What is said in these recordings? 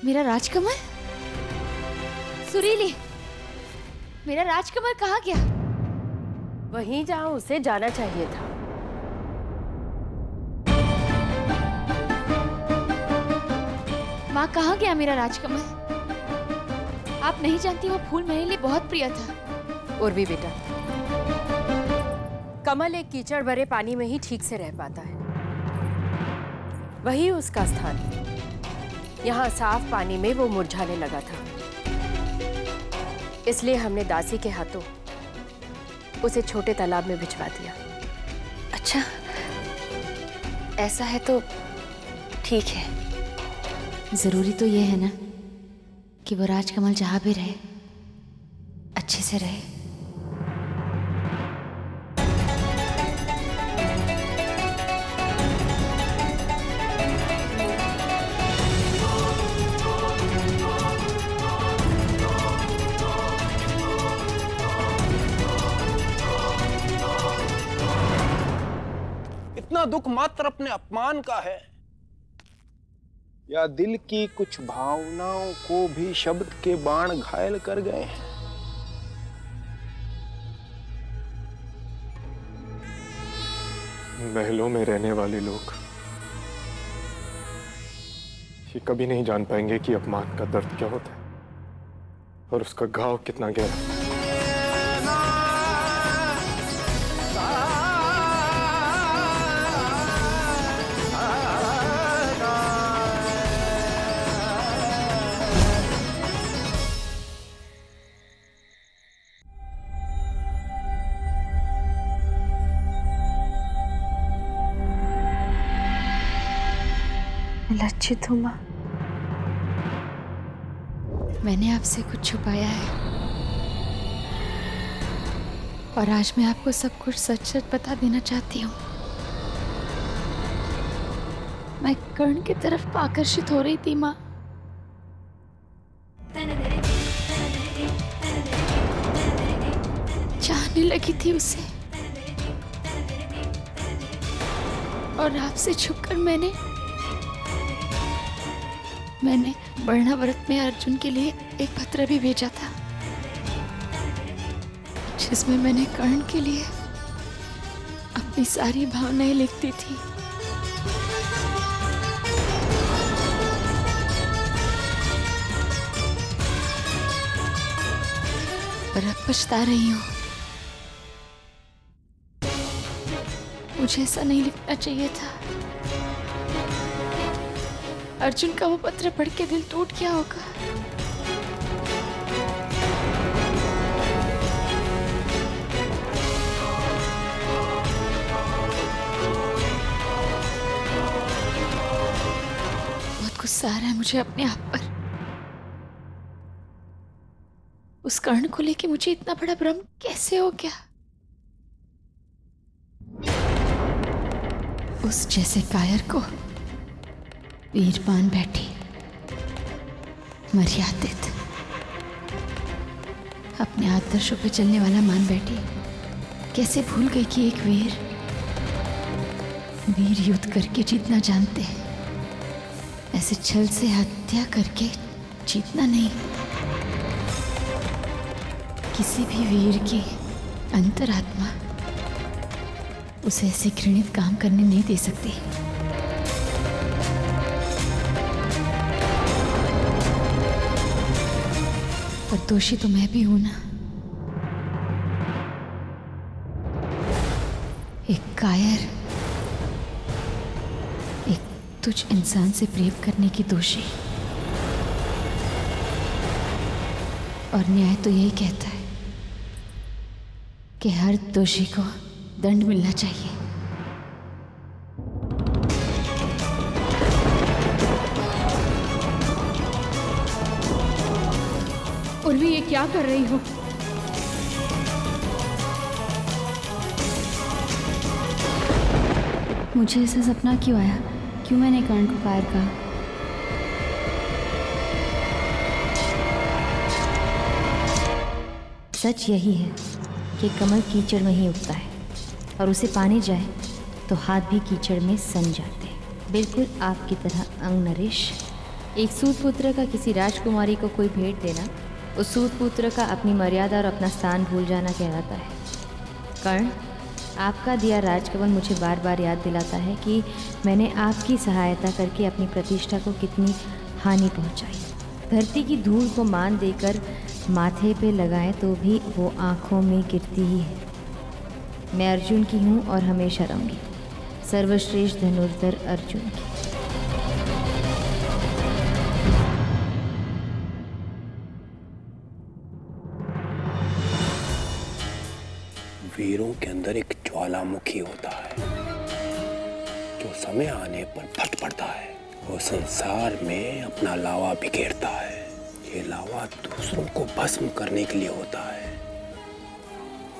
मेरा राजकमल? सुरीली, मेरा राजकमल कहाँ गया? वहीं जहां उसे जाना चाहिए था। माँ, कहाँ गया मेरा राजकमल? आप नहीं जानती, वो फूल मेरे लिए बहुत प्रिय था। उर्वी बेटा, कमल एक कीचड़ भरे पानी में ही ठीक से रह पाता है। वही उसका स्थान है। यहाँ साफ पानी में वो मुरझाने लगा था, इसलिए हमने दासी के हाथों उसे छोटे तालाब में भिजवा दिया। अच्छा, ऐसा है तो ठीक है। जरूरी तो ये है ना कि वो राजकमल जहां भी रहे अच्छे से रहे। इतना दुख मात्र अपने अपमान का है या दिल की कुछ भावनाओं को भी शब्द के बाण घायल कर गए हैं? महलों में रहने वाले लोग ये कभी नहीं जान पाएंगे कि अपमान का दर्द क्या होता है और उसका घाव कितना गहरा। लज्जित हूँ माँ, मैंने आपसे कुछ छुपाया है और आज मैं आपको सब कुछ सच सच बता देना चाहती हूँ। मैं कर्ण की तरफ आकर्षित हो रही थी माँ। चाहने लगी थी उसे और आपसे छुपकर मैंने वर्णाव्रत में अर्जुन के लिए एक पत्र भी भेजा था, जिसमें मैंने कर्ण के लिए अपनी सारी भावनाएं लिखती थी। पर अब पछता रही हूँ। मुझे ऐसा नहीं लिखना चाहिए था। अर्जुन का वो पत्र पढ़ के दिल टूट गया होगा। बहुत गुस्सा आ रहा है मुझे अपने आप पर। उस कर्ण को लेके मुझे इतना बड़ा भ्रम कैसे हो गया? उस जैसे कायर को वीर मान बैठी, मर्यादित, अपने आदर्शों पे चलने वाला मान बैठी। कैसे भूल गई कि एक वीर युद्ध करके जीतना जानते हैं, ऐसे छल से हत्या करके जीतना नहीं। किसी भी वीर की अंतरात्मा उसे ऐसे घृणित काम करने नहीं दे सकती। पर दोषी तो मैं भी हूं ना। एक कायर, एक तुच्छ इंसान से प्रेम करने की दोषी। और न्याय तो यही कहता है कि हर दोषी को दंड मिलना चाहिए। उर्वी, ये क्या कर रही हो? मुझे ऐसा सपना क्यों आया? क्यों मैंने कर्ण को कायर कहा? सच यही है कि कमल कीचड़ में ही उगता है और उसे पानी जाए तो हाथ भी कीचड़ में सन जाते हैं, बिल्कुल आपकी तरह अंग नरेश एक सूत पुत्र का किसी राजकुमारी को कोई भेंट देना उस सूत पुत्र का अपनी मर्यादा और अपना स्थान भूल जाना कहलाता है। कर्ण, आपका दिया राजकमल मुझे बार बार याद दिलाता है कि मैंने आपकी सहायता करके अपनी प्रतिष्ठा को कितनी हानि पहुंचाई। धरती की धूल को मान देकर माथे पे लगाएं तो भी वो आँखों में गिरती ही है। मैं अर्जुन की हूँ और हमेशा रहूँगी, सर्वश्रेष्ठ धनुर्धर अर्जुन की। वीरों के अंदर एक ज्वालामुखी होता है जो समय आने पर फट पड़ता है। वो संसार में अपना लावा बिखेरता है। ये लावा दूसरों को भस्म करने के लिए होता है,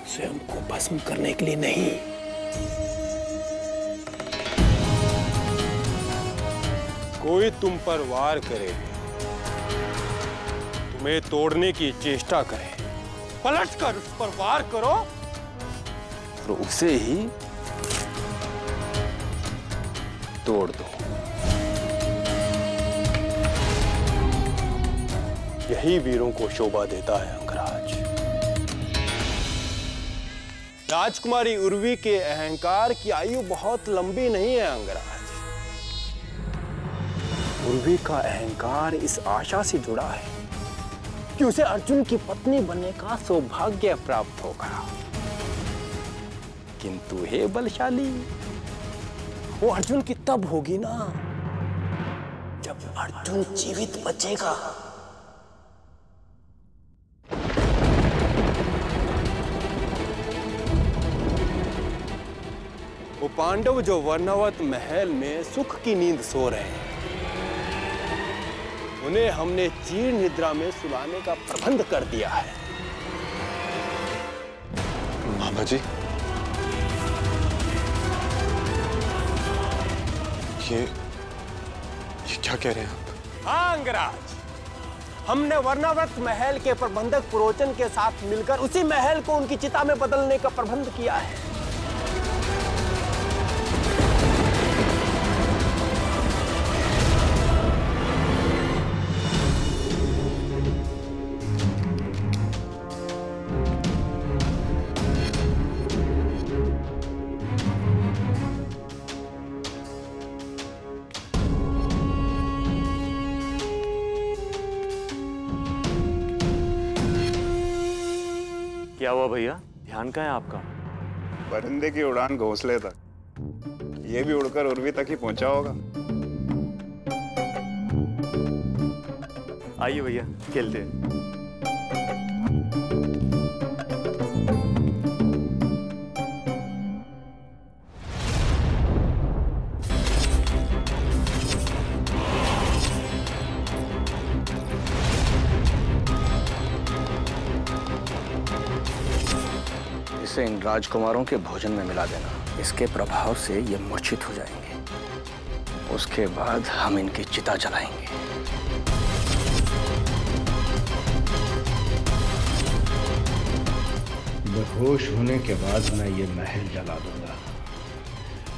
स्वयं को भस्म करने के लिए नहीं। कोई तुम पर वार करे, तुम्हें तोड़ने की चेष्टा करे, पलटकर उस पर वार करो और उसे ही तोड़ दो। यही वीरों को शोभा देता है अंगराज। राजकुमारी उर्वी के अहंकार की आयु बहुत लंबी नहीं है अंगराज। उर्वी का अहंकार इस आशा से जुड़ा है कि उसे अर्जुन की पत्नी बनने का सौभाग्य प्राप्त होगा। किंतु हे बलशाली, वो अर्जुन की तब होगी ना जब अर्जुन जीवित बचेगा। वो पांडव जो वर्णावत महल में सुख की नींद सो रहे हैं, उन्हें हमने चीर निद्रा में सुलाने का प्रबंध कर दिया है। मामा जी, ये क्या कह रहे हैं आप? हाँ अंगराज, हमने वर्णावत महल के प्रबंधक पुरोचन के साथ मिलकर उसी महल को उनकी चिता में बदलने का प्रबंध किया है। क्या हुआ भैया, ध्यान कहाँ है आपका? परिंदे की उड़ान घोंसले तक, ये भी उड़कर उर्वी तक ही पहुंचा होगा। आइए भैया, खेलते हैं। इसे इन राजकुमारों के भोजन में मिला देना। इसके प्रभाव से ये मूर्छित हो जाएंगे। उसके बाद हम इनकी चिता जलाएंगे। बेहोश होने के बाद मैं ये महल जला दूंगा,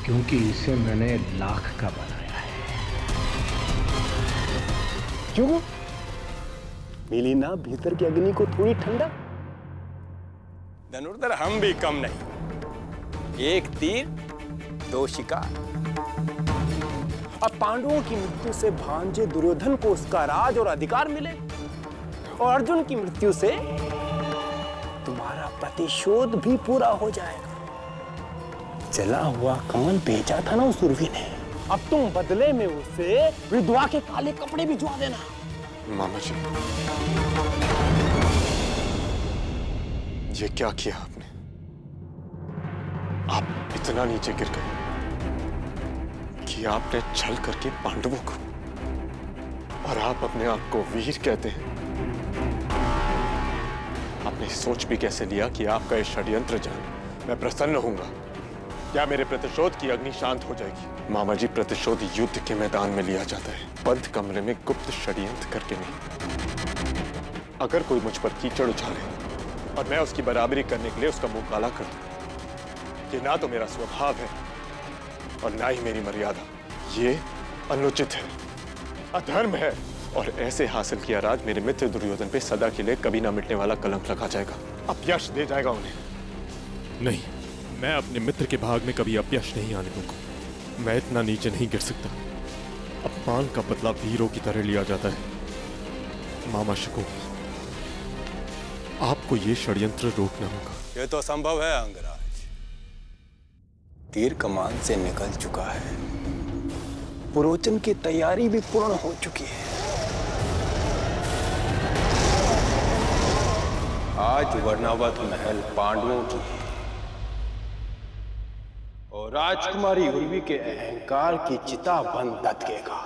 क्योंकि इसे मैंने लाख का बनाया है। क्यों? मिली ना भीतर की अग्नि को थोड़ी ठंडा? धनुर्धर हम भी कम नहीं। एक तीर दो शिकार। अब पांडवों की मृत्यु से भांजे दुर्योधन को उसका राज और अधिकार मिले, और अर्जुन की मृत्यु से तुम्हारा प्रतिशोध भी पूरा हो जाएगा। जला हुआ कमल भेजा था ना उस उर्वी ने, अब तुम बदले में उसे विधवा के काले कपड़े भिजवा देना। मामा जी, ये क्या किया आपने? आप इतना नीचे गिर गए कि आपने छल करके पांडवों को, और आप अपने आप को वीर कहते हैं। आपने सोच भी कैसे लिया कि आपका ये षड्यंत्र जान मैं प्रसन्न होऊंगा, या मेरे प्रतिशोध की अग्नि शांत हो जाएगी? मामा जी, प्रतिशोध युद्ध के मैदान में लिया जाता है, बंद कमरे में गुप्त षड्यंत्र करके नहीं। अगर कोई मुझ पर कीचड़ उछाले और मैं उसकी बराबरी करने के लिए उसका मुंह काला कर दूं, ये ना तो मेरा स्वभाव है और ना ही मेरी मर्यादा। ये अनुचित है। अधर्म है। और ऐसे हासिल किया राज मेरे मित्र दुर्योधन पे सदा के लिए कभी ना मिटने वाला कलंक लगा जाएगा, अपयश दे जाएगा उन्हें। नहीं, मैं अपने मित्र के भाग में कभी अपयश नहीं आने दूंगा। मैं इतना नीचे नहीं गिर सकता। अपमान का बदला वीरों की तरह लिया जाता है। मामा शकु, आपको ये षड्यंत्र रोकना होगा। ये तो संभव है अंगराज। तीर कमान से निकल चुका है, पुरोचन की तैयारी भी पूर्ण हो चुकी है। आज वर्णावत महल पांडवों की है और राजकुमारी उर्वी के अहंकार की चिता बन धधकेगा।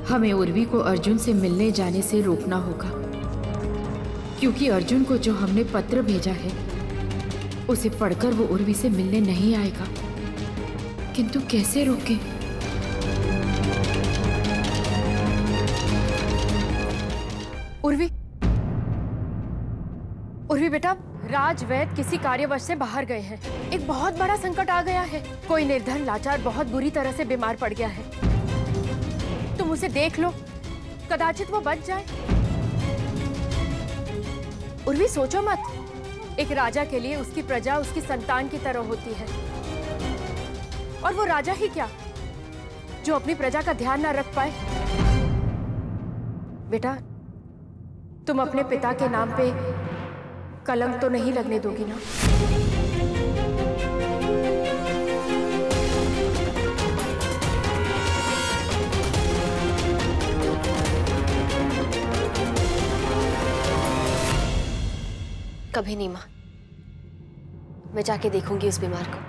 हमें उर्वी को अर्जुन से मिलने जाने से रोकना होगा, क्योंकि अर्जुन को जो हमने पत्र भेजा है उसे पढ़कर वो उर्वी से मिलने नहीं आएगा। किंतु कैसे रोकें? उर्वी, उर्वी बेटा, राजवैद किसी कार्यवश से बाहर गए हैं। एक बहुत बड़ा संकट आ गया है। कोई निर्धन लाचार बहुत बुरी तरह से बीमार पड़ गया है। तुम उसे देख लो, कदाचित वो बच जाए। उर्वी सोचो मत, एक राजा के लिए उसकी प्रजा उसकी संतान की तरह होती है। और वो राजा ही क्या जो अपनी प्रजा का ध्यान ना रख पाए। बेटा, तुम अपने पिता के नाम पे कलंक तो नहीं लगने दोगी ना? कभी नहीं मां, मैं जाके देखूंगी उस बीमार को।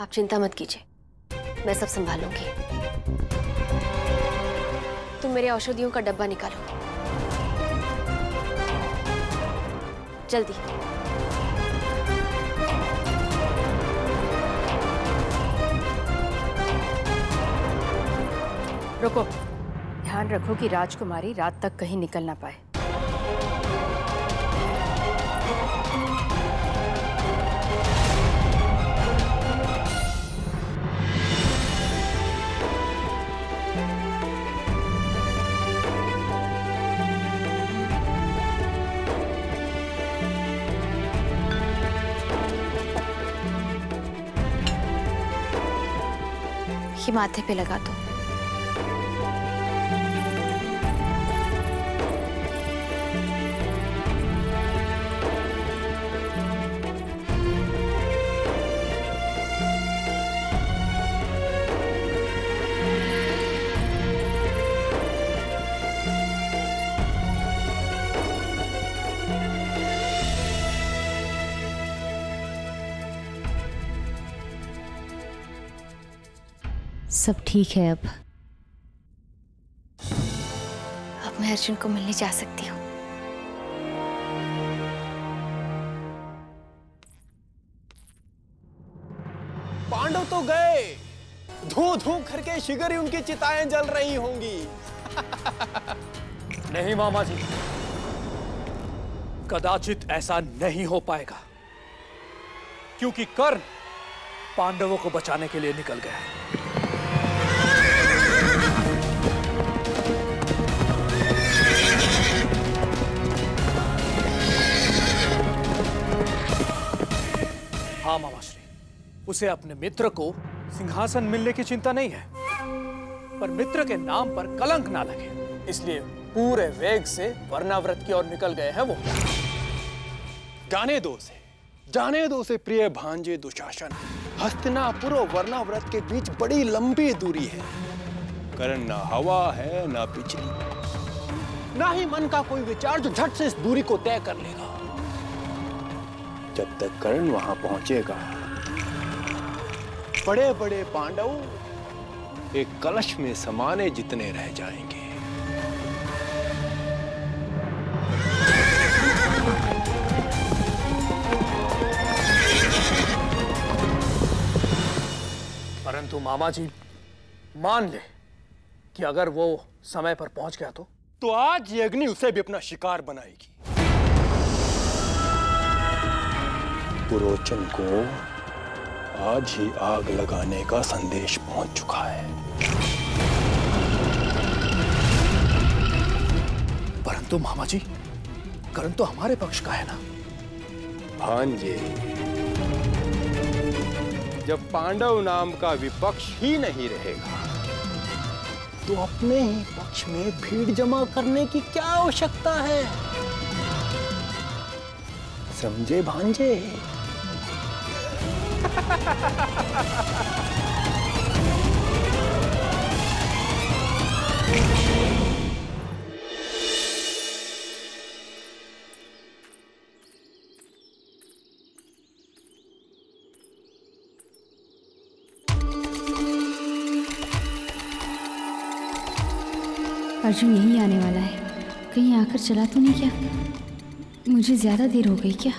आप चिंता मत कीजिए, मैं सब संभाल लूंगी। तुम मेरे औषधियों का डब्बा निकालो जल्दी। रुको, ध्यान रखो कि राजकुमारी रात तक कहीं निकल ना पाए। ये माथे पे लगा दो। सब ठीक है। अब मैं अर्जुन को मिलने जा सकती हूँ। पांडव तो गए, धू धू करके शीघ्र ही उनकी चिताएं जल रही होंगी। नहीं मामा जी, कदाचित ऐसा नहीं हो पाएगा, क्योंकि कर्ण पांडवों को बचाने के लिए निकल गया है। हाँ मामाश्री, उसे अपने मित्र को सिंहासन मिलने की चिंता नहीं है, पर मित्र के नाम पर कलंक ना लगे, इसलिए पूरे वेग से वर्णाव्रत की ओर निकल गए हैं वो। जाने दो से प्रिय भांजे दुशासन। हस्तिनापुर और वर्णाव्रत के बीच बड़ी लंबी दूरी है। कर्ण ना हवा है ना बिजली, ना ही मन का कोई विचार जो झट से इस दूरी को तय कर लेगा। जब तक कर्ण वहां पहुंचेगा, बड़े बड़े पांडव एक कलश में समाने जितने रह जाएंगे। परंतु मामा जी मान ले कि अगर वो समय पर पहुंच गया तो आज ये अग्नि उसे भी अपना शिकार बनाएगी। पुरोचन को आज ही आग लगाने का संदेश पहुंच चुका है। परंतु मामा जी करण तो हमारे पक्ष का है ना। भांजे, जब पांडव नाम का विपक्ष ही नहीं रहेगा तो अपने ही पक्ष में भीड़ जमा करने की क्या आवश्यकता है? समझे भांजे? अर्जुन यहीं आने वाला है, कहीं आकर चला तो नहीं क्या? मुझे ज्यादा देर हो गई क्या?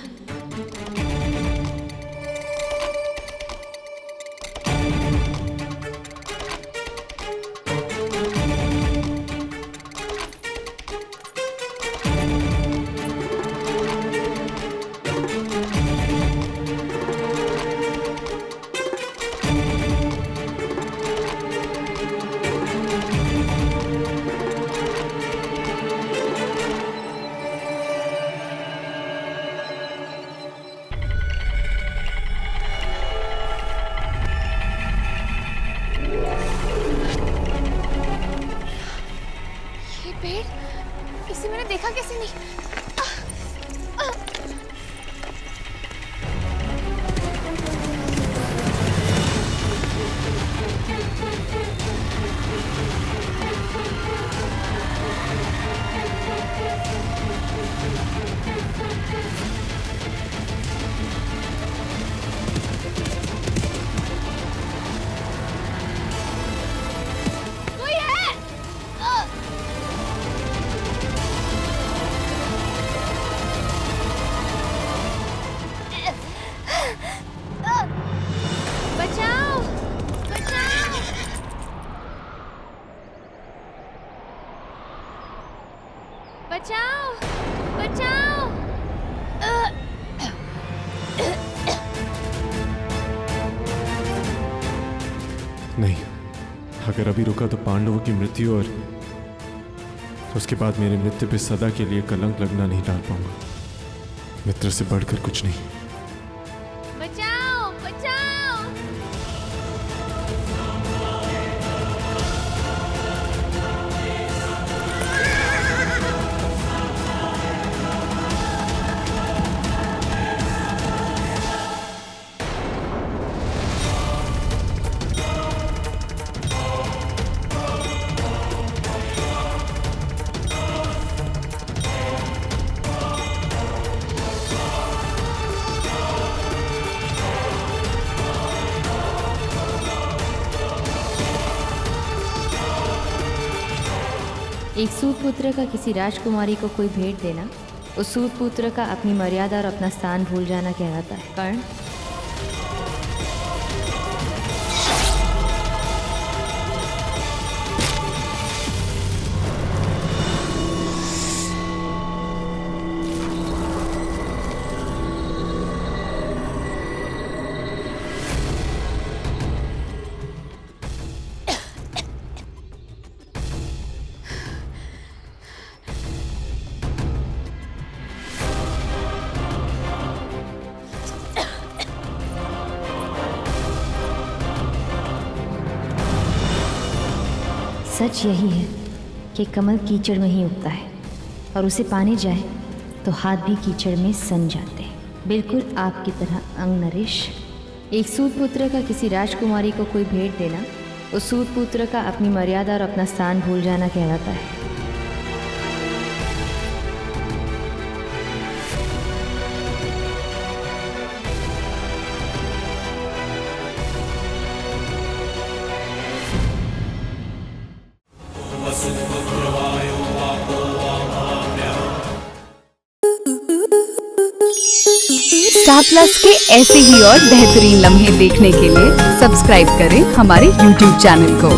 इसे मैंने देखा कैसे नहीं? बचाओ, बचाओ! नहीं, अगर अभी रुका तो पांडवों की मृत्यु और उसके बाद मेरे मृत्यु पे सदा के लिए कलंक लगना नहीं डाल पाऊंगा। मित्र से बढ़कर कुछ नहीं। बचाओ, बचाओ! एक सूत पुत्र का किसी राजकुमारी को कोई भेंट देना उस सूत पुत्र का अपनी मर्यादा और अपना स्थान भूल जाना कहलाता है। कर्ण, सच यही है कि कमल कीचड़ में ही उगता है और उसे पाने जाए तो हाथ भी कीचड़ में सन जाते हैं, बिल्कुल आपकी तरह अंग नरेश। एक सूत पुत्र का किसी राजकुमारी को कोई भेंट देना उस सूत पुत्र का अपनी मर्यादा और अपना स्थान भूल जाना कहलाता है। स्टार प्लस के ऐसे ही और बेहतरीन लम्हे देखने के लिए सब्सक्राइब करें हमारे YouTube चैनल को।